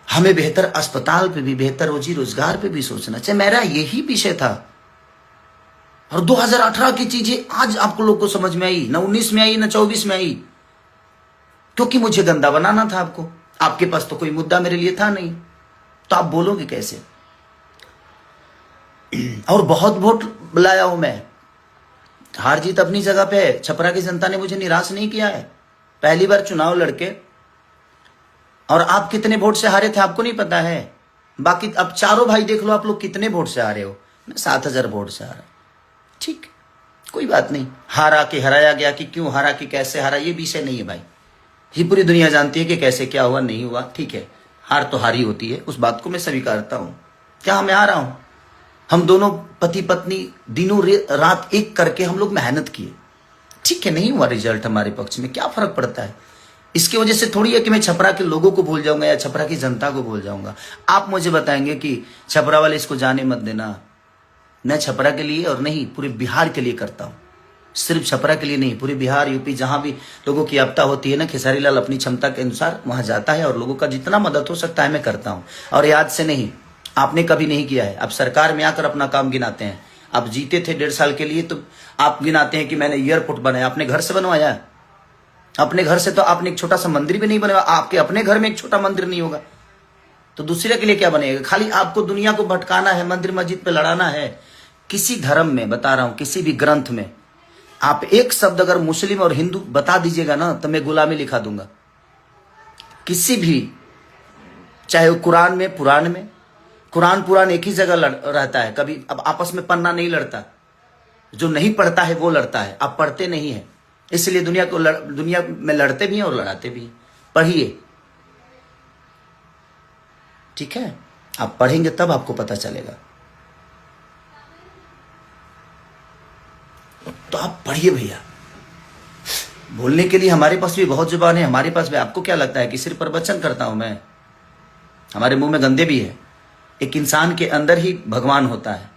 हमें बेहतर अस्पताल पे भी, बेहतर रोजी रोजगार पे भी सोचना चाहिए। मेरा यही विषय था। और 2018 की चीजें आज आपको लोग को समझ में आई, ना 19 में आई, ना 24 में आई, क्योंकि मुझे गंदा बनाना था आपको। आपके पास तो कोई मुद्दा मेरे लिए था नहीं, तो आप बोलोगे कैसे? और बहुत वोट लाया हूं मैं, हार जीत अपनी जगह पे है। छपरा की जनता ने मुझे निराश नहीं किया है। पहली बार चुनाव लड़के, और आप कितने वोट से हारे थे आपको नहीं पता है। बाकी अब चारों भाई देख लो, आप लोग कितने वोट से हारे हो। मैं 7000 वोट से हारा। ठीक, कोई बात नहीं। हारा कि हराया गया, कि क्यों हारा, कि कैसे हारा, ये विषय नहीं है भाई। ये पूरी दुनिया जानती है कि कैसे क्या हुआ, नहीं हुआ। ठीक है, हार तो हारी होती है, उस बात को मैं स्वीकारता हूं। क्या मैं हारा हूं? हम दोनों पति पत्नी दिनों रात एक करके हम लोग मेहनत किए। ठीक है, नहीं हुआ रिजल्ट हमारे पक्ष में, क्या फर्क पड़ता है? इसकी वजह से थोड़ी है कि मैं छपरा के लोगों को भूल जाऊंगा या छपरा की जनता को भूल जाऊंगा। आप मुझे बताएंगे कि छपरा वाले इसको जाने मत देना। मैं छपरा के लिए और नहीं, पूरे बिहार के लिए करता हूं। सिर्फ छपरा के लिए नहीं, पूरे बिहार यूपी जहां भी लोगों की आपदा होती है ना, खेसारी लाल अपनी क्षमता के अनुसार वहां जाता है और लोगों का जितना मदद हो सकता है मैं करता हूं। और याद से नहीं, आपने कभी नहीं किया है। आप सरकार में आकर अपना काम गिनाते हैं। आप जीते थे 1.5 साल के लिए, तो आप गिनाते हैं कि मैंने एयरपोर्ट बनाया। अपने घर से बनवाया? अपने घर से तो आपने एक छोटा सा मंदिर भी नहीं बनवाया। आपके अपने घर में एक छोटा मंदिर नहीं होगा तो दूसरे के लिए क्या बनेगा? खाली आपको दुनिया को भटकाना है, मंदिर मस्जिद पे लड़ाना है। किसी धर्म में बता रहा हूं, किसी भी ग्रंथ में आप एक शब्द अगर मुस्लिम और हिंदू बता दीजिएगा ना, तो मैं गुलामी लिखा दूंगा। किसी भी, चाहे वो कुरान में, पुराण में, कुरान पुराण एक ही जगह रहता है, कभी अब आपस में पन्ना नहीं लड़ता। जो नहीं पढ़ता है वो लड़ता है, आप पढ़ते नहीं है, इसलिए दुनिया में लड़ते भी हैं और लड़ाते भी हैं। पढ़िए, ठीक है? आप पढ़ेंगे तब आपको पता चलेगा। तो आप पढ़िए भैया। बोलने के लिए हमारे पास भी बहुत जुबान है, हमारे पास भी। आपको क्या लगता है कि सिर्फ प्रवचन करता हूं मैं? हमारे मुंह में गंदे भी है। एक इंसान के अंदर ही भगवान होता है।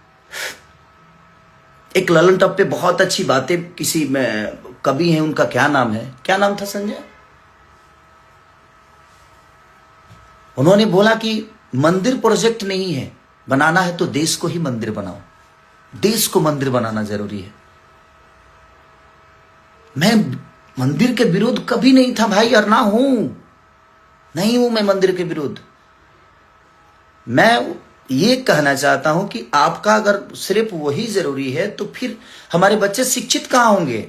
एक ललन टॉप पे बहुत अच्छी बातें किसी में कवि हैं, उनका क्या नाम है, क्या नाम था संजय? उन्होंने बोला कि मंदिर प्रोजेक्ट नहीं है, बनाना है तो देश को ही मंदिर बनाओ। देश को मंदिर बनाना जरूरी है। मैं मंदिर के विरुद्ध कभी नहीं था भाई, और ना हूं, नहीं हूं मैं मंदिर के विरुद्ध। मैं ये कहना चाहता हूं कि आपका अगर सिर्फ वही जरूरी है तो फिर हमारे बच्चे शिक्षित कहां होंगे?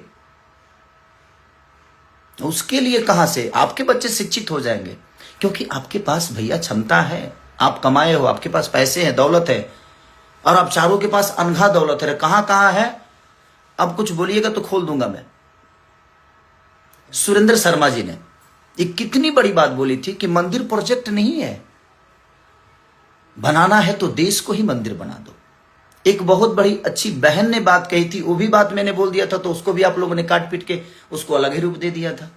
उसके लिए कहां से आपके बच्चे शिक्षित हो जाएंगे? क्योंकि आपके पास भैया क्षमता है, आप कमाए हो, आपके पास पैसे हैं, दौलत है, और आप चारों के पास अनघा दौलत है। कहां कहां है? अब कुछ बोलिएगा तो खोल दूंगा मैं। सुरेंद्र शर्मा जी ने एक कितनी बड़ी बात बोली थी कि मंदिर प्रोजेक्ट नहीं है, बनाना है तो देश को ही मंदिर बना दो। एक बहुत बड़ी अच्छी बहन ने बात कही थी, वो भी बात मैंने बोल दिया था, तो उसको भी आप लोगों ने काट पीट के उसको अलग ही रूप दे दिया था।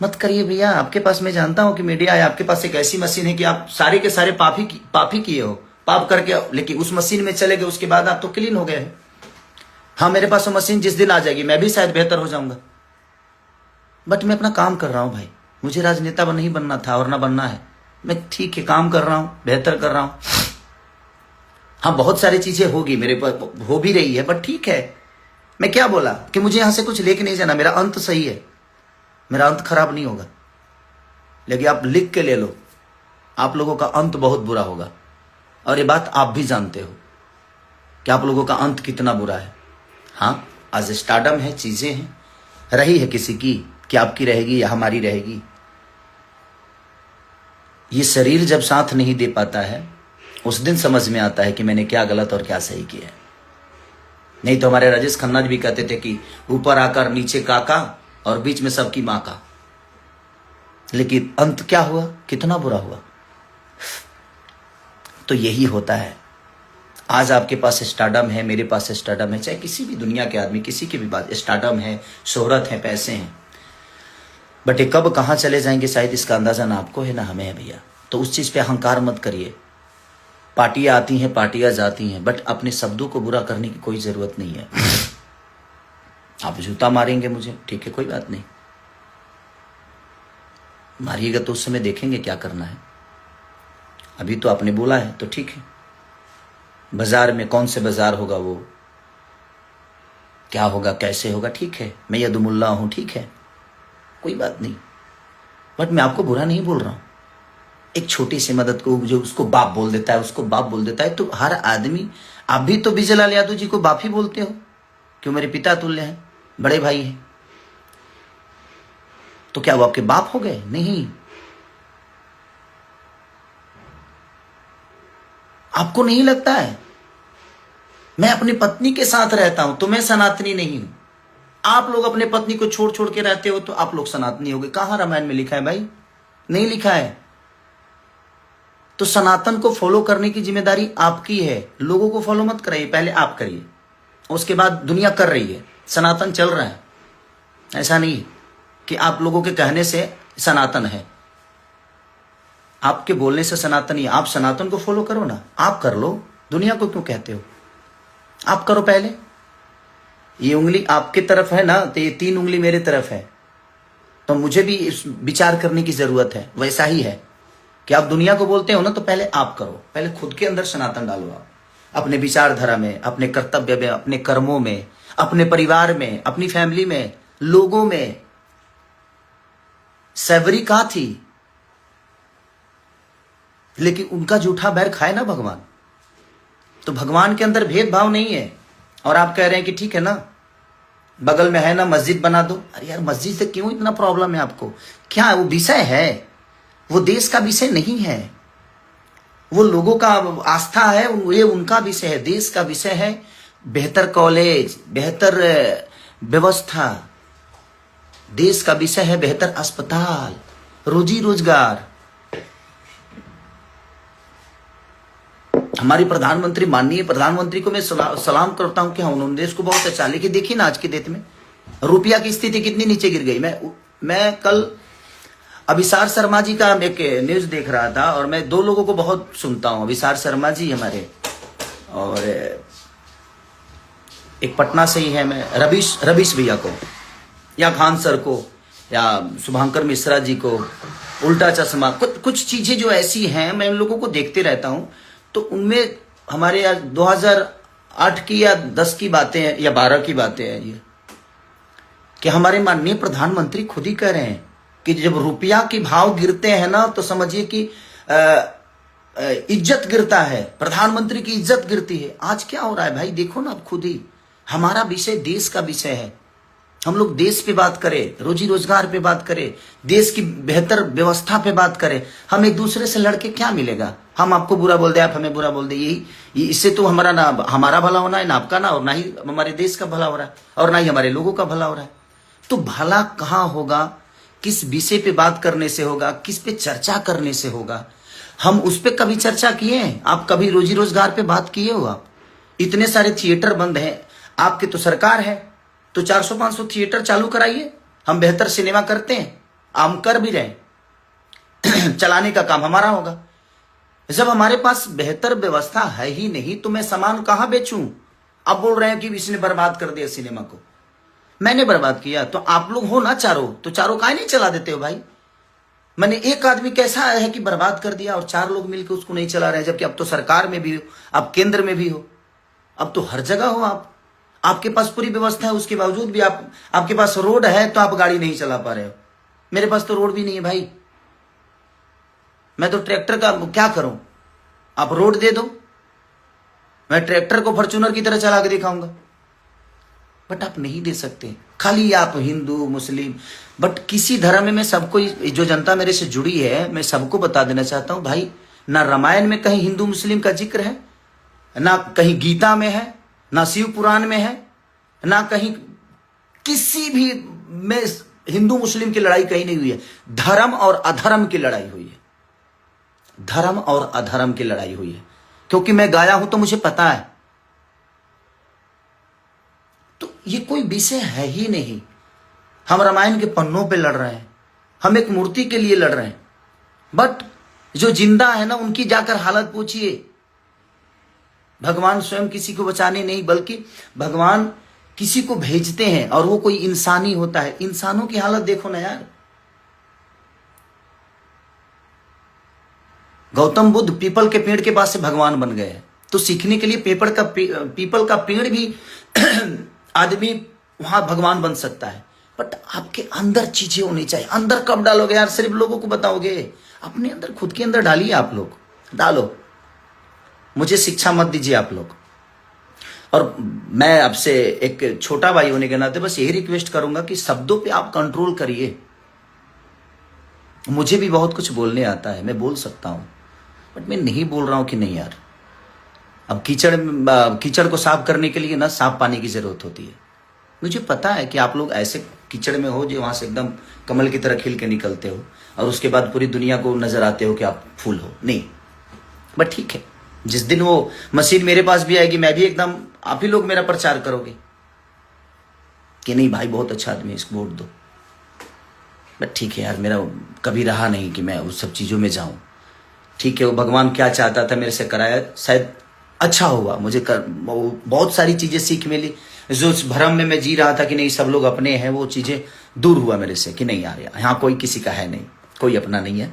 मत करिए भैया, आपके पास, मैं जानता हूं कि मीडिया है, आपके पास एक ऐसी मशीन है कि आप सारे के सारे पाप ही किए हो, पाप करके, लेकिन उस मशीन में चले गए, उसके बाद आप तो क्लीन हो गए हैं। हाँ, मेरे पास वो मशीन जिस दिन आ जाएगी मैं भी शायद बेहतर हो जाऊंगा, बट मैं अपना काम कर रहा हूं भाई। मुझे राजनेता नहीं बनना था और ना बनना है। मैं ठीक है, काम कर रहा हूं, बेहतर कर रहा हूं। हाँ, बहुत सारी चीजें होगी मेरे पास, हो भी रही है, बट ठीक है। मैं क्या बोला कि मुझे यहां से कुछ लेके नहीं जाना, मेरा अंत सही है, मेरा अंत खराब नहीं होगा। लेकिन आप लिख के ले लो, आप लोगों का अंत बहुत बुरा होगा, और ये बात आप भी जानते हो कि आप लोगों का अंत कितना बुरा है। हाँ, आज स्टारडम है, चीजें हैं, रही है किसी की, कि आपकी रहेगी या हमारी रहेगी। ये शरीर जब साथ नहीं दे पाता है, उस दिन समझ में आता है कि मैंने क्या गलत और क्या सही किया है। नहीं तो हमारे राजेश खन्ना जी भी कहते थे कि ऊपर आकर नीचे काका और बीच में सबकी मां का। लेकिन अंत क्या हुआ, कितना बुरा हुआ। तो यही होता है। आज आपके पास स्टारडम है, मेरे पास स्टारडम है, चाहे किसी भी दुनिया के आदमी, किसी की भी बात, स्टारडम है, शोहरत है, पैसे हैं, बट ये कब कहां चले जाएंगे शायद इसका अंदाजा ना आपको है ना हमें है भैया। तो उस चीज पे अहंकार मत करिए। पार्टियां आती हैं, पार्टियां जाती हैं, बट अपने शब्दों को बुरा करने की कोई जरूरत नहीं है। आप जूता मारेंगे मुझे, ठीक है, कोई बात नहीं, मारिएगा, तो उस समय देखेंगे क्या करना है। अभी तो आपने बोला है तो ठीक है। बाजार में कौन से बाजार होगा, वो क्या होगा, कैसे होगा, ठीक है, मैं यदुमुल्ला हूं, ठीक है, कोई बात नहीं, बट मैं आपको बुरा नहीं बोल रहा हूं। एक छोटी सी मदद को जो उसको बाप बोल देता है, उसको बाप बोल देता है, तो हर आदमी, आप भी तो बिजलाल यादव जी को बाप ही बोलते हो, क्यों, मेरे पिता तुल्य हैं, बड़े भाई हैं, तो क्या वो आपके बाप हो गए? नहीं। आपको नहीं लगता है? मैं अपनी पत्नी के साथ रहता हूं तो मैं सनातनी नहीं हूं। आप लोग अपने पत्नी को छोड़ छोड़ के रहते हो तो आप लोग सनातनी हो गए। कहां रामायण में लिखा है भाई? नहीं लिखा है। तो सनातन को फॉलो करने की जिम्मेदारी आपकी है। लोगों को फॉलो मत कराइए, पहले आप करिए, उसके बाद दुनिया कर रही है, सनातन चल रहा है। ऐसा नहीं कि आप लोगों के कहने से सनातन है, आपके बोलने से सनातन ही। आप सनातन को फॉलो करो ना, आप कर लो, दुनिया को क्यों कहते हो? आप करो पहले। ये उंगली आपकी तरफ है ना, तो ये 3 उंगली मेरे तरफ है, तो मुझे भी इस विचार करने की जरूरत है। वैसा ही है कि आप दुनिया को बोलते हो ना, तो पहले आप करो, पहले खुद के अंदर सनातन डालो। आप अपने विचारधारा में, अपने कर्तव्य में, अपने कर्मों में, अपने परिवार में, अपनी फैमिली में, लोगों में। सैवरी कहां थी, लेकिन उनका जूठा बैर खाए ना भगवान। तो भगवान के अंदर भेदभाव नहीं है। और आप कह रहे हैं कि ठीक है ना, बगल में है ना, मस्जिद बना दो। अरे यार, मस्जिद से क्यों इतना प्रॉब्लम है आपको? क्या है वो? विषय है, वो देश का विषय नहीं है, वो लोगों का आस्था है, ये उनका विषय है। देश का विषय है बेहतर कॉलेज, बेहतर व्यवस्था। देश का विषय है बेहतर अस्पताल, रोजी रोजगार। हमारी प्रधानमंत्री, माननीय प्रधानमंत्री को मैं सलाम करता हूं कि हाँ, उन्होंने देश को बहुत अच्छा। लेकिन देखिए ना, आज की डेट में रुपया की स्थिति कितनी नीचे गिर गई। मैं कल अभिसार शर्मा जी का एक न्यूज देख रहा था, और मैं 2 लोगों को बहुत सुनता हूं, अभिसार शर्मा जी हमारे, और एक पटना से ही है, मैं रवीश भैया को, या खान सर को, या शुभांकर मिश्रा जी को, उल्टा चश्मा, कुछ चीजें जो ऐसी हैं, मैं उन लोगों को देखते रहता हूं। तो उनमें हमारे 2008 की या 10 की बातें हैं या 12 की बातें हैं ये, कि हमारे माननीय प्रधानमंत्री खुद ही कह रहे हैं कि जब रुपया के भाव गिरते हैं ना तो समझिए कि इज्जत गिरता है, प्रधानमंत्री की इज्जत गिरती है। आज क्या हो रहा है भाई, देखो ना आप खुद ही। हमारा विषय देश का विषय है, हम लोग देश पे बात करें, रोजी रोजगार पे बात करें, देश की बेहतर व्यवस्था पे बात करें। हम एक दूसरे से लड़के क्या मिलेगा? हम आपको बुरा बोल दे, आप हमें बुरा बोल दे, यही इससे तो हमारा ना हमारा भला होना है, ना आपका, ना और ना ही हमारे देश का भला हो रहा है, और ना ही हमारे लोगों का भला हो रहा है। तो भला कहाँ होगा? किस विषय पे बात करने से होगा, किस पे चर्चा करने से होगा? हम उस पे कभी चर्चा किए हैं? आप कभी रोजी रोजगार पे बात किए हो? आप इतने सारे थिएटर बंद हैं, आपके तो सरकार है, तो 400-500 थिएटर चालू कराइए। हम बेहतर सिनेमा करते हैं, हम कर भी रहे चलाने का काम हमारा होगा। जब हमारे पास बेहतर व्यवस्था है ही नहीं तो मैं सामान कहां बेचूं? आप बोल रहे हैं कि इसने बर्बाद कर दिया सिनेमा को। मैंने बर्बाद किया तो आप लोग हो ना चारों, तो चारों काहे नहीं चला देते हो भाई? मैंने एक आदमी कैसा है कि बर्बाद कर दिया और 4 लोग मिलकर उसको नहीं चला रहे, जबकि अब तो सरकार में भी हो, अब केंद्र में भी हो, अब तो हर जगह हो आप। आपके पास पूरी व्यवस्था है, उसके बावजूद भी आपके पास रोड है तो आप गाड़ी नहीं चला पा रहे हो। मेरे पास तो रोड भी नहीं है भाई, मैं तो ट्रैक्टर का क्या करूं? आप रोड दे दो, मैं ट्रैक्टर को फॉर्च्यूनर की तरह चला के दिखाऊंगा, बट आप नहीं दे सकते। खाली आप हिंदू मुस्लिम, बट किसी धर्म में सबको, जो जनता मेरे से जुड़ी है, मैं सबको बता देना चाहता हूं भाई, ना रामायण में कहीं हिंदू मुस्लिम का जिक्र है, ना कहीं गीता में है, ना शिव पुराण में है, ना कहीं किसी भी में हिंदू मुस्लिम की लड़ाई कहीं नहीं हुई है। धर्म और अधर्म की लड़ाई हुई है, धर्म और अधर्म की लड़ाई हुई है, क्योंकि मैं गाया हूं तो मुझे पता है। तो ये कोई विषय है ही नहीं। हम रामायण के पन्नों पे लड़ रहे हैं, हम एक मूर्ति के लिए लड़ रहे हैं, बट जो जिंदा है ना उनकी जाकर हालत पूछिए। भगवान स्वयं किसी को बचाने नहीं, बल्कि भगवान किसी को भेजते हैं और वो कोई इंसानी होता है। इंसानों की हालत देखो ना यार। गौतम बुद्ध पीपल के पेड़ के पास से भगवान बन गए, तो सीखने के लिए पीपल का पेड़ भी आदमी वहां भगवान बन सकता है। बट आपके अंदर चीजें होनी चाहिए। अंदर कब डालोगे यार? सिर्फ लोगों को बताओगे? अपने अंदर, खुद के अंदर डालिए। आप लोग डालो, मुझे शिक्षा मत दीजिए आप लोग। और मैं आपसे एक छोटा भाई होने के नाते बस यही रिक्वेस्ट करूंगा कि शब्दों पे आप कंट्रोल करिए। मुझे भी बहुत कुछ बोलने आता है, मैं बोल सकता हूं, बट मैं नहीं बोल रहा हूं कि नहीं यार। अब कीचड़ को साफ करने के लिए ना साफ पानी की जरूरत होती है। मुझे पता है कि आप लोग ऐसे कीचड़ में हो जो वहां से एकदम कमल की तरह खिल के निकलते हो और उसके बाद पूरी दुनिया को नजर आते हो कि आप फूल हो। नहीं, बट ठीक है, जिस दिन वो मशीन मेरे पास भी आएगी, मैं भी एकदम, आप ही लोग मेरा प्रचार करोगे कि नहीं भाई बहुत अच्छा आदमी है, इसको वोट दो। बट ठीक है यार, मेरा कभी रहा नहीं कि मैं उस सब चीजों में जाऊं। ठीक है, वो भगवान क्या चाहता था मेरे से कराया, शायद अच्छा हुआ। मुझे बहुत सारी चीजें सीख मिली। जो उस भ्रम में मैं जी रहा था कि नहीं सब लोग अपने हैं, वो चीजें दूर हुआ मेरे से कि नहीं यार, यहाँ कोई किसी का है नहीं, कोई अपना नहीं है।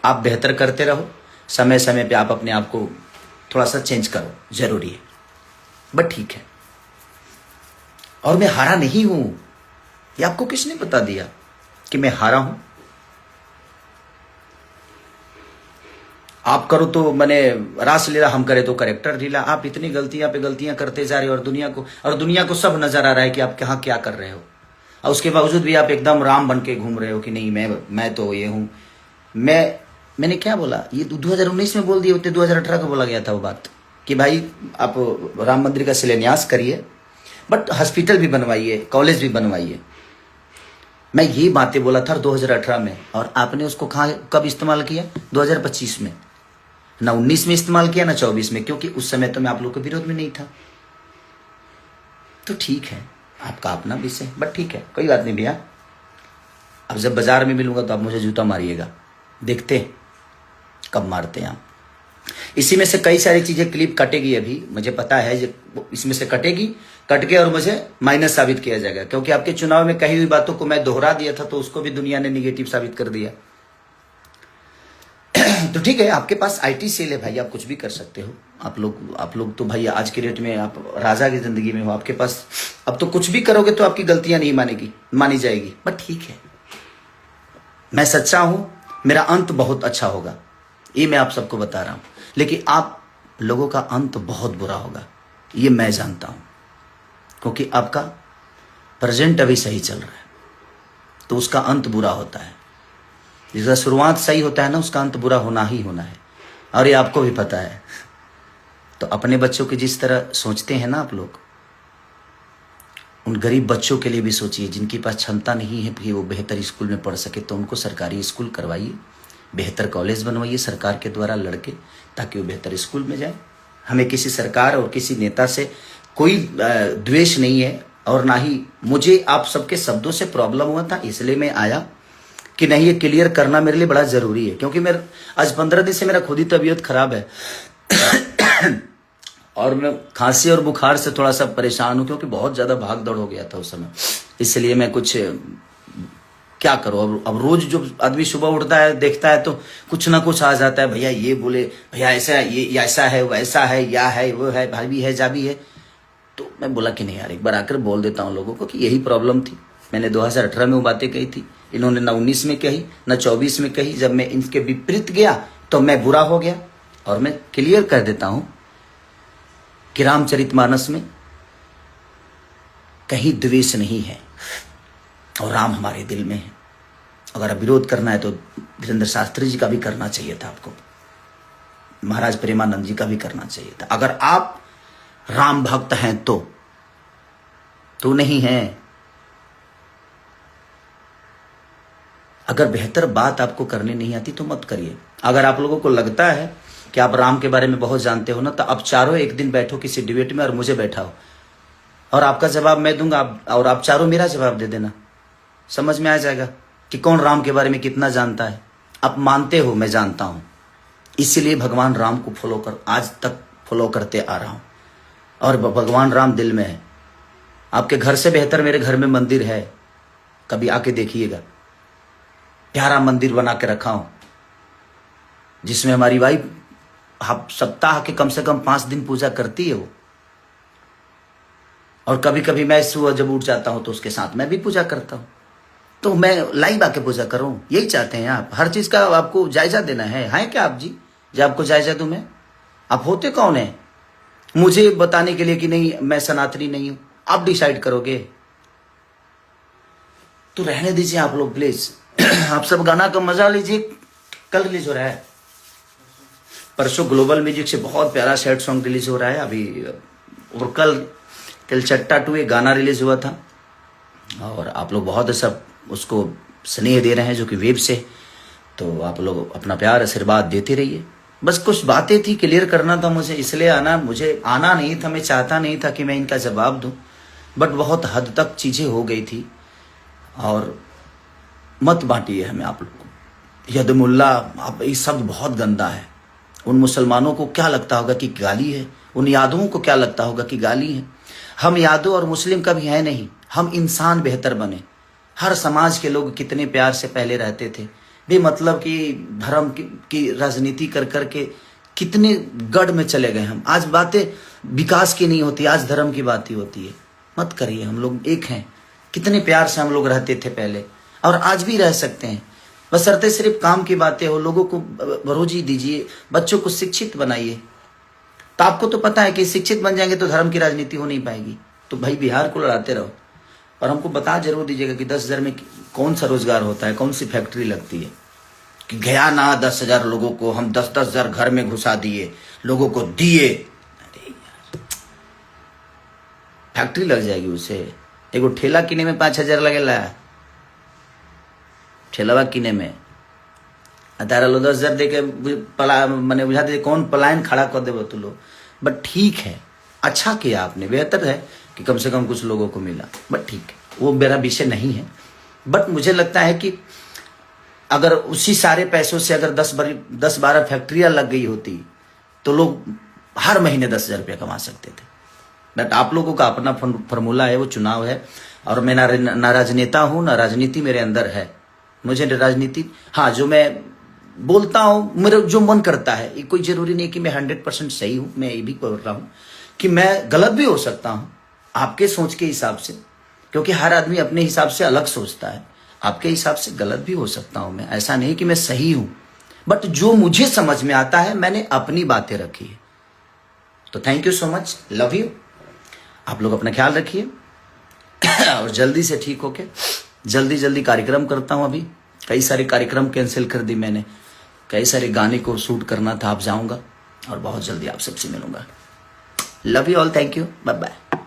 आप बेहतर करते रहो, समय समय पे आप अपने आप को थोड़ा सा चेंज करो, जरूरी है। बट ठीक है, और मैं हारा नहीं हूं। ये आपको किसने बता दिया कि मैं हारा हूं? आप करो तो मैंने रास लीला, हम करे तो करेक्टर लीला। आप इतनी गलतियां पे गलतियां करते जा रहे हो और दुनिया को सब नजर आ रहा है कि आप कहाँ क्या कर रहे हो, और उसके बावजूद भी आप एकदम राम बन के घूम रहे हो कि नहीं मैं तो ये हूं। मैंने क्या बोला? ये 2019 में बोल दिए होते, 2018 को बोला गया था वो बात कि भाई आप राम मंदिर का शिलान्यास करिए, बट हॉस्पिटल भी बनवाइए, कॉलेज भी बनवाइए। मैं ये बातें बोला था 2018 में, और आपने उसको कब इस्तेमाल किया? 2025 में। ना 19 में इस्तेमाल किया, ना 24 में, क्योंकि उस समय तो मैं आप लोग के विरोध में नहीं था। तो ठीक है, आपका अपना विषय, बट ठीक है, कोई बात नहीं भैया। अब जब बाजार में मिलूंगा तो आप मुझे जूता मारिएगा, देखते हैं कब मारते हैं आप। इसी में से कई सारी चीजें क्लिप कटेगी, अभी मुझे पता है इसमें से कटेगी, कट के और मुझे माइनस साबित किया जाएगा, क्योंकि आपके चुनाव में कही हुई बातों को मैं दोहरा दिया था, तो उसको भी दुनिया ने निगेटिव साबित कर दिया। तो ठीक है, आपके पास आईटी सेल है भाई, आप कुछ भी कर सकते हो। आप लोग तो भाई आज के डेट में आप राजा की जिंदगी में हो, आपके पास अब तो कुछ भी करोगे तो आपकी गलतियां नहीं मानी जाएगी। बट ठीक है, मैं सच्चा हूं, मेरा अंत बहुत अच्छा होगा, ये मैं आप सबको बता रहा हूं। लेकिन आप लोगों का अंत बहुत बुरा होगा, ये मैं जानता हूं, क्योंकि आपका प्रेजेंट अभी सही चल रहा है, तो उसका अंत बुरा होता है। जिसका शुरुआत सही होता है ना, उसका अंत बुरा होना ही होना है, और ये आपको भी पता है। तो अपने बच्चों की जिस तरह सोचते हैं ना आप लोग, उन गरीब बच्चों के लिए भी सोचिए, जिनके पास क्षमता नहीं है कि वो बेहतर स्कूल में पढ़ सके, तो उनको सरकारी स्कूल करवाइए, बेहतर कॉलेज बनवाइए सरकार के द्वारा लड़के, ताकि वो बेहतर स्कूल में जाए। हमें किसी सरकार और किसी नेता से कोई द्वेष नहीं है, और ना ही मुझे आप सबके शब्दों से प्रॉब्लम हुआ था, इसलिए मैं आया कि नहीं, ये क्लियर करना मेरे लिए बड़ा जरूरी है। क्योंकि मेरा आज 15 दिन से मेरा खुद ही तबीयत खराब है और मैं खांसी और बुखार से थोड़ा सा परेशान हूं, क्योंकि बहुत ज्यादा भाग दौड़ हो गया था उस समय। इसलिए मैं कुछ क्या करूं, अब रोज जो आदमी सुबह उठता है देखता है तो कुछ ना कुछ आ जाता है, भैया ये बोले, भैया ऐसा, ये ऐसा है, वैसा है, या है, वो है, भाभी है, जाभी है। तो मैं बोला कि नहीं यार, एक बार आकर बोल देता हूं लोगों को कि यही प्रॉब्लम थी। मैंने 2018 में वो बातें कही थी, इन्होंने ना 19 में कही ना 24 में कही। जब मैं इनके विपरीत गया तो मैं बुरा हो गया। और मैं क्लियर कर देता हूं कि रामचरितमानस में कहीं द्वेष नहीं है, और राम हमारे दिल में है। अगर आप विरोध करना है तो वीरेंद्र शास्त्री जी का भी करना चाहिए था, आपको महाराज प्रेमानंद जी का भी करना चाहिए था। अगर आप राम भक्त हैं तो नहीं है। अगर बेहतर बात आपको करनी नहीं आती तो मत करिए। अगर आप लोगों को लगता है कि आप राम के बारे में बहुत जानते हो ना, तो आप चारों एक दिन बैठो किसी डिबेट में और मुझे बैठाओ, और आपका जवाब मैं दूंगा, और आप चारों मेरा जवाब दे देना। समझ में आ जाएगा कि कौन राम के बारे में कितना जानता है। आप मानते हो, मैं जानता हूं, इसीलिए भगवान राम को आज तक फॉलो करते आ रहा हूं, और भगवान राम दिल में है। आपके घर से बेहतर मेरे घर में मंदिर है, कभी आके देखिएगा। प्यारा मंदिर बना के रखा हूं, जिसमें हमारी वाइफ सप्ताह के कम से कम 5 दिन पूजा करती है वो। और कभी कभी मैं सुबह जब उठ जाता हूं तो उसके साथ मैं भी पूजा करता हूं। तो मैं लाइव आके पूजा करूं, यही चाहते हैं आप। हर चीज का आपको जायजा देना है क्या आप जी? जब आपको जायजा दूं मैं, आप होते कौन है मुझे बताने के लिए कि नहीं मैं सनातनी नहीं हूं? आप डिसाइड करोगे तो रहने दीजिए आप लोग प्लीज। आप सब गाना का मजा लीजिए। कल रिलीज हो रहा है, परसों ग्लोबल म्यूजिक से बहुत प्यारा सैड सॉन्ग रिलीज हो रहा है अभी, और कल चट्टा 2 एक गाना रिलीज हुआ था, और आप लोग बहुत सब उसको स्नेह दे रहे हैं, जो कि वेब से। तो आप लोग अपना प्यार आशीर्वाद देते रहिए। बस कुछ बातें थी, क्लियर करना था मुझे, इसलिए आना। मुझे आना नहीं था, मैं चाहता नहीं था कि मैं इनका जवाब दूं, बट बहुत हद तक चीजें हो गई थी। और मत बांटिए हमें आप लोग को। यदमुल्ला, आप ये शब्द बहुत गंदा है। उन मुसलमानों को क्या लगता होगा कि गाली है, उन यादवों को क्या लगता होगा कि गाली है। हम यादव और मुस्लिम कभी है नहीं, हम इंसान बेहतर बने। हर समाज के लोग कितने प्यार से पहले रहते थे, बेमतलब कि धर्म की राजनीति कर करके कितने गढ़ में चले गए हम। आज बातें विकास की नहीं होती, आज धर्म की बात ही होती है। मत करिए, हम लोग एक हैं। कितने प्यार से हम लोग रहते थे पहले, और आज भी रह सकते हैं, बशर्ते सिर्फ काम की बातें हो। लोगों को रोजी दीजिए, बच्चों को शिक्षित बनाइए। तो आपको तो पता है कि शिक्षित बन जाएंगे तो धर्म की राजनीति हो नहीं पाएगी। तो भाई बिहार को लड़ाते रहो, और हमको बता जरूर दीजिएगा कि 10,000 में कौन सा रोजगार होता है, कौन सी फैक्ट्री लगती है। कि गया ना 10,000 लोगों को हम 10,000 घर में घुसा दिए, लोगों को दिए। अरे यार, फैक्ट्री लग जाएगी उससे। एगो ठेला किने में 5,000 लगेला, ठेलावा किने में। तारा लो 10,000 दे के मैंने बुझा दे कौन पलायन खड़ा कर देबो तू लोग। बट ठीक है, अच्छा किया आपने, बेहतर है कि कम से कम कुछ लोगों को मिला। बट ठीक है, वो मेरा विषय नहीं है। बट मुझे लगता है कि अगर उसी सारे पैसों से अगर 10-12 फैक्ट्रियां लग गई होती तो लोग हर महीने 10,000 रुपया कमा सकते थे। बट आप लोगों का अपना फॉर्मूला है, वो चुनाव है। और मैं ना राजनेता हूं, ना राजनीति मेरे अंदर है। मुझे राजनीति, हाँ, जो मैं बोलता हूं, मेरा जो मन करता है। ये कोई जरूरी नहीं कि मैं 100% सही हूं। मैं ये भी बोल रहा हूं कि मैं गलत भी हो सकता हूं आपके सोच के हिसाब से, क्योंकि हर आदमी अपने हिसाब से अलग सोचता है। आपके हिसाब से गलत भी हो सकता हूं मैं, ऐसा नहीं कि मैं सही हूं, बट जो मुझे समझ में आता है मैंने अपनी बातें रखी है। तो thank you so much, love you. आप लोग अपना ख्याल रखिए और जल्दी से ठीक होके जल्दी कार्यक्रम करता हूं। अभी कई सारे कार्यक्रम कैंसिल कर दी मैंने, कई सारे गाने को शूट करना था। आप जाऊंगा और बहुत जल्दी आप सबसे मिलूंगा। Love you all, thank you, bye bye.